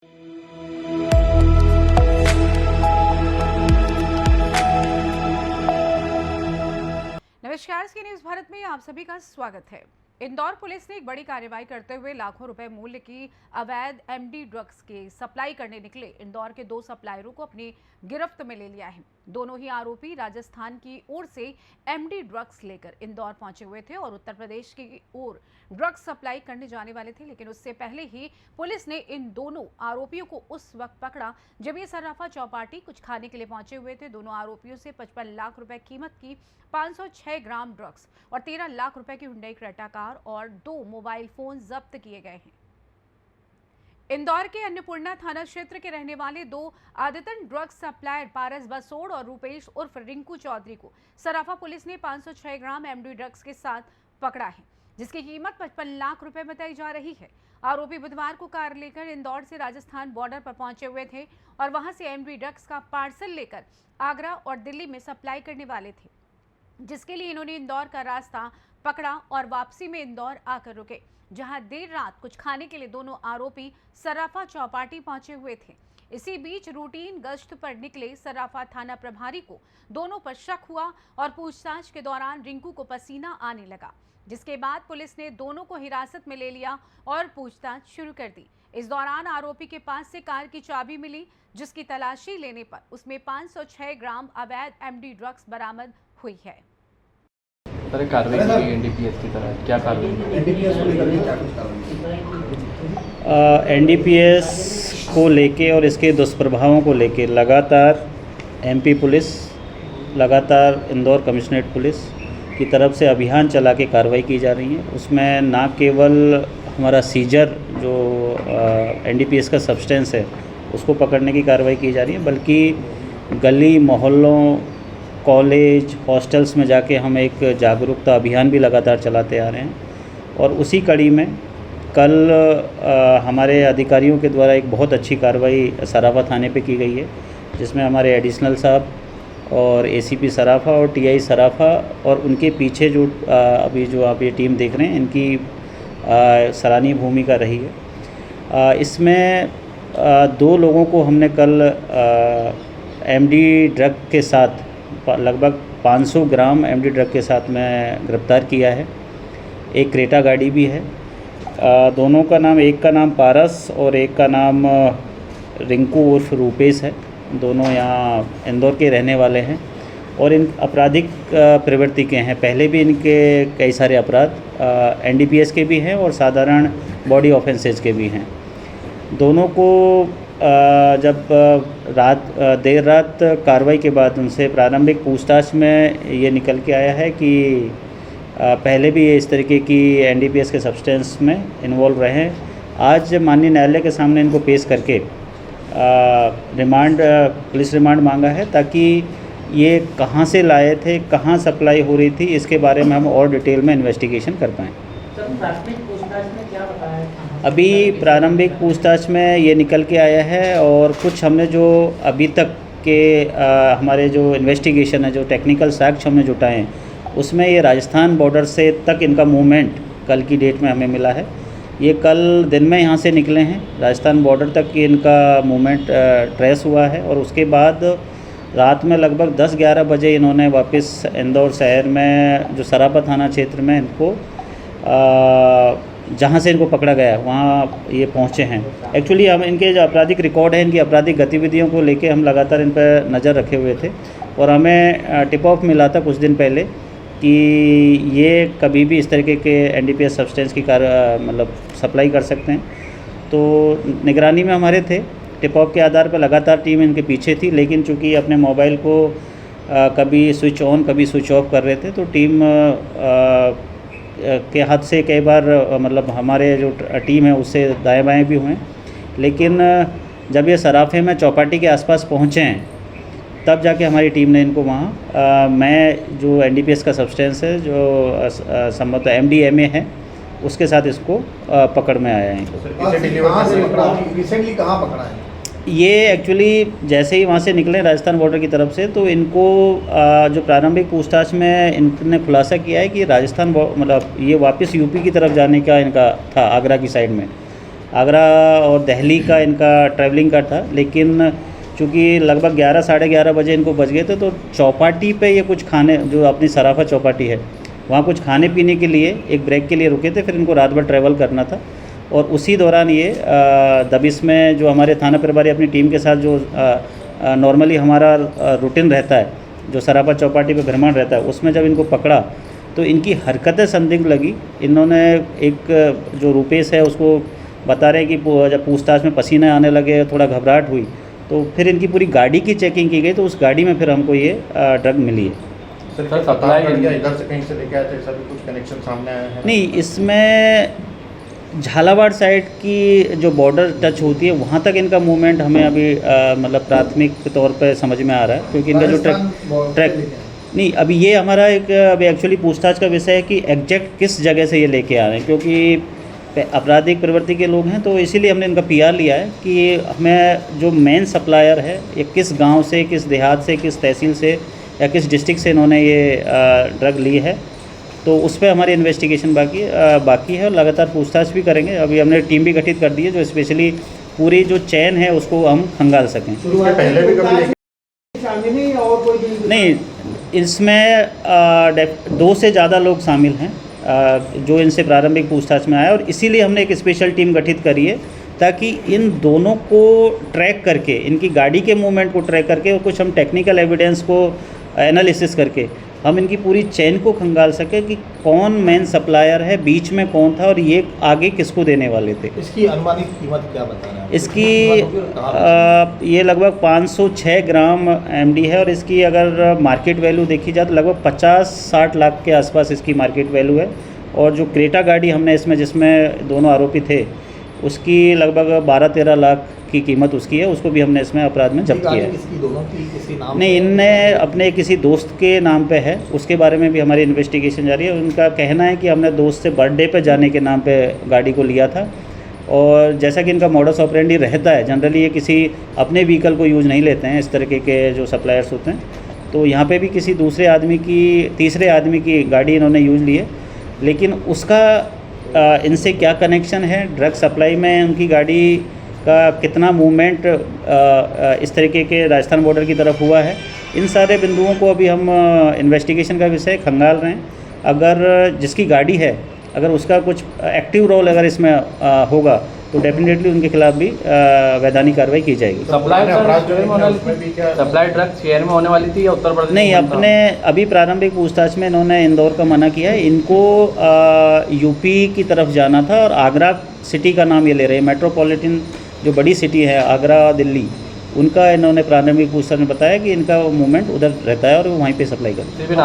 नमस्कार, ski news Bharat में आप सभी का स्वागत है। इंदौर पुलिस ने एक बड़ी कार्रवाई करते हुए लाखों रुपए मूल्य की अवैध एमडी ड्रग्स की सप्लाई करने निकले इंदौर के 2 सप्लायरों को अपनी गिरफ्त में ले लिया है। दोनों ही आरोपी राजस्थान की ओर से एमडी ड्रग्स लेकर इंदौर पहुंचे हुए थे और उत्तर प्रदेश की ओर ड्रग्स सप्लाई करने जाने वाले थे, लेकिन उससे पहले ही पुलिस ने इन दोनों आरोपियों को उस वक्त पकड़ा जब ये सर्राफा चौपाटी कुछ खाने के लिए पहुंचे हुए थे। दोनों आरोपियों से 55 लाख रुपए कीमत की 506 ग्राम ड्रग्स और 13 लाख रुपए की हुंडई क्रेटा कार और 2 मोबाइल फोन जब्त किए गए हैं। इंदौर के अन्नपूर्णा थाना क्षेत्र के रहने वाले 2 आदतन ड्रग्स सप्लायर पारस बसोड़ और रूपेश उर्फ रिंकू चौधरी को सराफा पुलिस ने 506 ग्राम एमडी ड्रग्स के साथ पकड़ा है, जिसकी कीमत 55 लाख रुपए बताई जा रही है। आरोपी बुधवार को कार लेकर इंदौर से राजस्थान बॉर्डर पर पहुंचे हुए थे और वहां से एमडी ड्रग्स का पार्सल लेकर आगरा और दिल्ली में सप्लाई करने वाले थे, जिसके लिए इन्होंने इंदौर का रास्ता पकड़ा और वापसी में इंदौर आकर रुके, जहां देर रात कुछ खाने के लिए दोनों आरोपी सर्राफा चौपाटी पहुंचे हुए थे। इसी बीच रूटीन गश्त पर निकले सर्राफा थाना प्रभारी को दोनों पर शक हुआ और पूछताछ के दौरान रिंकू को पसीना आने लगा, जिसके बाद पुलिस ने दोनों को हिरासत में ले लिया और पूछताछ शुरू कर दी। इस दौरान आरोपी के पास से कार की चाबी मिली, जिसकी तलाशी लेने पर उसमें 506 ग्राम अवैध एमडी ड्रग्स बरामद हुई है। सर, कार्रवाई की एनडीपीएस की तरह क्या कार्रवाई? एनडीपीएस को लेकर क्या कुछ कार्रवाई? एनडीपीएस को लेके और इसके दुष्प्रभावों को लेके लगातार एमपी पुलिस, लगातार इंदौर कमिश्नरेट पुलिस की तरफ से अभियान चला के कार्रवाई की जा रही है। उसमें ना केवल हमारा सीजर जो एनडीपीएस का सब्सटेंस है उसको पकड़ने की कार्रवाई की जा रही है, बल्कि गली मोहल्लों, कॉलेज, हॉस्टल्स में जाके हम एक जागरूकता अभियान भी लगातार चलाते आ रहे हैं। और उसी कड़ी में कल हमारे अधिकारियों के द्वारा एक बहुत अच्छी कार्रवाई सराफा थाने पे की गई है, जिसमें हमारे एडिशनल साहब और एसीपी सराफा और टीआई सराफा और उनके पीछे जो अभी जो आप ये टीम देख रहे हैं, इनकी सराहनीय भूमिका रही है। इसमें 2 लोगों को हमने कल एमडी ड्रग के साथ लगभग 500 ग्राम एमडी ड्रग के साथ में गिरफ्तार किया है। एक क्रेटा गाड़ी भी है। दोनों का नाम, एक का नाम पारस और एक का नाम रिंकू उर्फ रूपेश है। दोनों यहाँ इंदौर के रहने वाले हैं और इन आपराधिक प्रवृत्ति के हैं। पहले भी इनके कई सारे अपराध एनडीपीएस के भी हैं और साधारण बॉडी ऑफेंसेज के भी हैं। दोनों को जब देर रात कार्रवाई के बाद उनसे प्रारंभिक पूछताछ में ये निकल के आया है कि पहले भी ये इस तरीके की एनडीपीएस के सब्सटेंस में इन्वॉल्व रहे हैं। आज माननीय न्यायालय के सामने इनको पेश करके पुलिस रिमांड मांगा है, ताकि ये कहाँ से लाए थे, कहाँ सप्लाई हो रही थी, इसके बारे में हम और डिटेल में इन्वेस्टिगेशन कर पाएँ। अभी प्रारंभिक पूछताछ में ये निकल के आया है और कुछ हमने जो अभी तक के हमारे जो इन्वेस्टिगेशन है, जो टेक्निकल साक्ष्य हमने जुटाए हैं, उसमें ये राजस्थान बॉर्डर से तक इनका मूवमेंट कल की डेट में हमें मिला है। ये कल दिन में यहाँ से निकले हैं, राजस्थान बॉर्डर तक इनका मूवमेंट ट्रेस हुआ है और उसके बाद रात में लगभग 10-11 बजे इन्होंने वापस इंदौर शहर में जो सराफा थाना क्षेत्र में इनको जहाँ से इनको पकड़ा गया वहाँ ये पहुँचे हैं। एक्चुअली हम इनके जो आपराधिक रिकॉर्ड है, इनकी आपराधिक गतिविधियों को लेके हम लगातार इन पर नज़र रखे हुए थे और हमें टिप ऑफ मिला था कुछ दिन पहले कि ये कभी भी इस तरीके के एनडीपीएस सब्सटेंस की मतलब सप्लाई कर सकते हैं। तो निगरानी में हमारे थे, टिप ऑफ के आधार पर लगातार टीम इनके पीछे थी, लेकिन चूँकि अपने मोबाइल को कभी स्विच ऑन कभी स्विच ऑफ कर रहे थे, तो टीम के हाथ से कई बार मतलब हमारे जो टीम है उससे दाएं बाएं भी हुए। लेकिन जब ये सराफे में चौपाटी के आसपास पहुँचे हैं, तब जाके हमारी टीम ने इनको वहाँ मैं जो एनडीपीएस का सब्सटेंस है जो संभवतः एमडीएमए है, उसके साथ इसको पकड़ में आया है। रिसेंटली कहाँ पकड़ा है? ये एक्चुअली जैसे ही वहाँ से निकले राजस्थान बॉर्डर की तरफ से, तो इनको जो प्रारंभिक पूछताछ में इनने खुलासा किया है कि राजस्थान मतलब ये वापस यूपी की तरफ जाने का इनका था, आगरा की साइड में। आगरा और दिल्ली का इनका ट्रैवलिंग का था, लेकिन चूँकि लगभग 11 साढ़े 11 बजे इनको बज गए थे, तो चौपाटी पे ये कुछ खाने, जो अपनी सराफा चौपाटी है वहाँ कुछ खाने पीने के लिए एक ब्रेक के लिए रुके थे। फिर इनको रात भर ट्रैवल करना था और उसी दौरान ये दबिश में जो हमारे थाना प्रभारी अपनी टीम के साथ जो नॉर्मली हमारा रूटीन रहता है, जो सराफा चौपाटी पे भ्रमण रहता है, उसमें जब इनको पकड़ा तो इनकी हरकतें संदिग्ध लगी। इन्होंने एक जो रुपेश है उसको बता रहे हैं कि जब पूछताछ में पसीने आने लगे, थोड़ा घबराहट हुई, तो फिर इनकी पूरी गाड़ी की चेकिंग की गई, तो उस गाड़ी में फिर हमको ये ड्रग मिली है। सर सप्लाई इधर से कहीं से लेके आए थे, सर कुछ कनेक्शन सामने आया है? नहीं, इसमें झालावाड़ साइड की जो बॉर्डर टच होती है वहाँ तक इनका मूवमेंट हमें अभी मतलब प्राथमिक तौर पे समझ में आ रहा है, क्योंकि इनका जो ट्रैक नहीं, अभी ये हमारा एक अभी एक्चुअली पूछताछ का विषय है कि एग्जैक्ट किस जगह से ये लेके आ रहे हैं, क्योंकि आपराधिक प्रवृत्ति के लोग हैं, तो इसीलिए हमने इनका पीआर लिया है कि हमें जो मेन सप्लायर है ये किस गांव से, किस देहात से, किस तहसील से या किस डिस्ट्रिक्ट से इन्होंने ये ड्रग ली है, तो उस पर हमारी इन्वेस्टिगेशन बाकी है और लगातार पूछताछ भी करेंगे। अभी हमने टीम भी गठित कर दी है जो स्पेशली पूरी जो चैन है उसको हम खंगाल सकें। पहले भी कभी नहीं, इसमें 2 से ज़्यादा लोग शामिल हैं जो इनसे प्रारंभिक पूछताछ में आया, और इसीलिए हमने एक स्पेशल टीम गठित करी है ताकि इन दोनों को ट्रैक करके, इनकी गाड़ी के मूवमेंट को ट्रैक करके और कुछ हम टेक्निकल एविडेंस को एनालिसिस करके हम इनकी पूरी चेन को खंगाल सके कि कौन मेन सप्लायर है, बीच में कौन था और ये आगे किसको देने वाले थे। इसकी अनुमानित कीमत क्या बता रहे हैं? इसकी ये लगभग 506 ग्राम एमडी है और इसकी अगर मार्केट वैल्यू देखी जाए तो लगभग 50-60 लाख के आसपास इसकी मार्केट वैल्यू है। और जो क्रेटा गाड़ी हमने इसमें, जिसमें दोनों आरोपी थे, उसकी लगभग 12-13 लाख की कीमत उसकी है, उसको भी हमने इसमें अपराध में जब्त किया है। किसी नाम नहीं, इनने अपने किसी दोस्त के नाम पे है, उसके बारे में भी हमारी इन्वेस्टिगेशन जारी है। उनका कहना है कि हमने दोस्त से बर्थडे पे जाने के नाम पे गाड़ी को लिया था, और जैसा कि इनका मॉडस ऑपरेंडी रहता है, जनरली ये किसी अपने व्हीकल को यूज़ नहीं लेते हैं, इस तरीके के जो सप्लायर्स होते हैं, तो यहाँ पे भी किसी तीसरे आदमी की गाड़ी इन्होंने यूज़ ली है। लेकिन उसका इनसे क्या कनेक्शन है, ड्रग सप्लाई में उनकी गाड़ी का कितना मूवमेंट इस तरीके के राजस्थान बॉर्डर की तरफ हुआ है, इन सारे बिंदुओं को अभी हम इन्वेस्टिगेशन का विषय खंगाल रहे हैं। अगर जिसकी गाड़ी है, अगर उसका कुछ एक्टिव रोल अगर इसमें होगा तो डेफिनेटली उनके खिलाफ भी वैधानिक कार्रवाई की जाएगी। सप्लाई ड्रग शहर में होने वाली थी या उत्तर प्रदेश? नहीं, अपने अभी प्रारंभिक पूछताछ में इन्होंने इंदौर का मना किया है। इनको यूपी की तरफ जाना था और आगरा सिटी का नाम ये ले रहे हैं। मेट्रोपॉलिटन जो बड़ी सिटी है आगरा, दिल्ली, उनका इन्होंने प्रारंभिक पूछताछ में बताया कि इनका मूवमेंट उधर रहता है और वो वहीं पे सप्लाई करते हैं।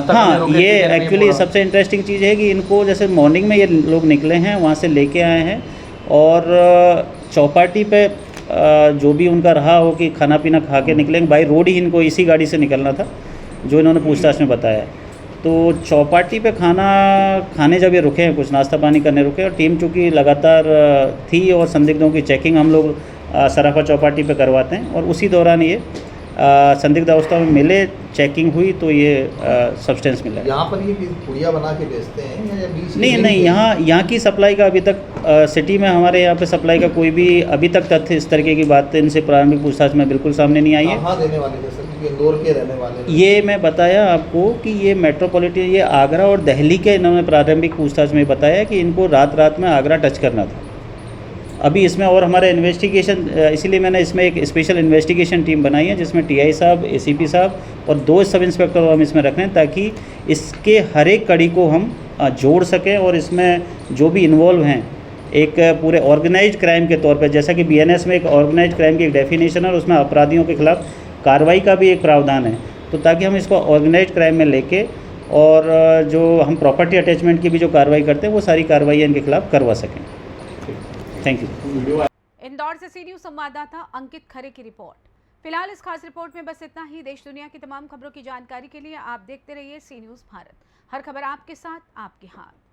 हाँ, ये एक्चुअली सबसे इंटरेस्टिंग चीज़ है कि इनको जैसे मॉर्निंग में ये लोग निकले हैं, वहाँ से लेके आए हैं, और चौपाटी पे जो भी उनका रहा हो कि खाना पीना खा के निकलेंगे, बाई रोड ही इनको इसी गाड़ी से निकलना था जो इन्होंने पूछताछ में बताया। तो चौपाटी पे खाना खाने जब ये रुके हैं, कुछ नाश्ता पानी करने रुके, और टीम चूँकि लगातार थी और संदिग्धों की चेकिंग हम लोग सराफा चौपाटी पे करवाते हैं, और उसी दौरान ये संदिग्ध अवस्था में मिले, चेकिंग हुई तो ये सब्सटेंस मिला। यहाँ पर ये पुड़िया बना के बेचते हैं या बीच? नहीं, यहाँ की सप्लाई का अभी तक सिटी में हमारे यहाँ पे सप्लाई का कोई भी अभी तक तथ्य इस तरीके की बात इनसे प्रारंभिक पूछताछ में बिल्कुल सामने नहीं आई है। कहाँ देने वाले थे सर? इंदौर के रहने वाले? ये मैं बताया आपको कि ये मेट्रोपॉलिटन, ये आगरा और दिल्ली के इन्होंने प्रारंभिक पूछताछ में बताया कि इनको रात में आगरा टच करना था। अभी इसमें और हमारा इन्वेस्टिगेशन, इसीलिए मैंने इसमें एक स्पेशल इन्वेस्टिगेशन टीम बनाई है जिसमें टीआई साहब, एसीपी साहब और 2 सब इंस्पेक्टर हम इसमें रख रहे हैं, ताकि इसके हर एक कड़ी को हम जोड़ सकें और इसमें जो भी इन्वॉल्व हैं एक पूरे ऑर्गेनाइज्ड क्राइम के तौर पे, जैसा कि बीएनएस में एक ऑर्गेनाइज्ड क्राइम की एक डेफिनेशन है और उसमें अपराधियों के खिलाफ कार्रवाई का भी एक प्रावधान है, तो ताकि हम इसको ऑर्गेनाइज्ड क्राइम में लेके और जो हम प्रॉपर्टी अटैचमेंट की भी जो कार्रवाई करते हैं वो सारी कार्रवाई इनके खिलाफ करवा सकें। Thank you. इंदौर से सी न्यूज़ संवाददाता अंकित खरे की रिपोर्ट। फिलहाल इस खास रिपोर्ट में बस इतना ही। देश दुनिया की तमाम खबरों की जानकारी के लिए आप देखते रहिए सी न्यूज़ भारत। हर खबर आपके साथ, आपके हाथ।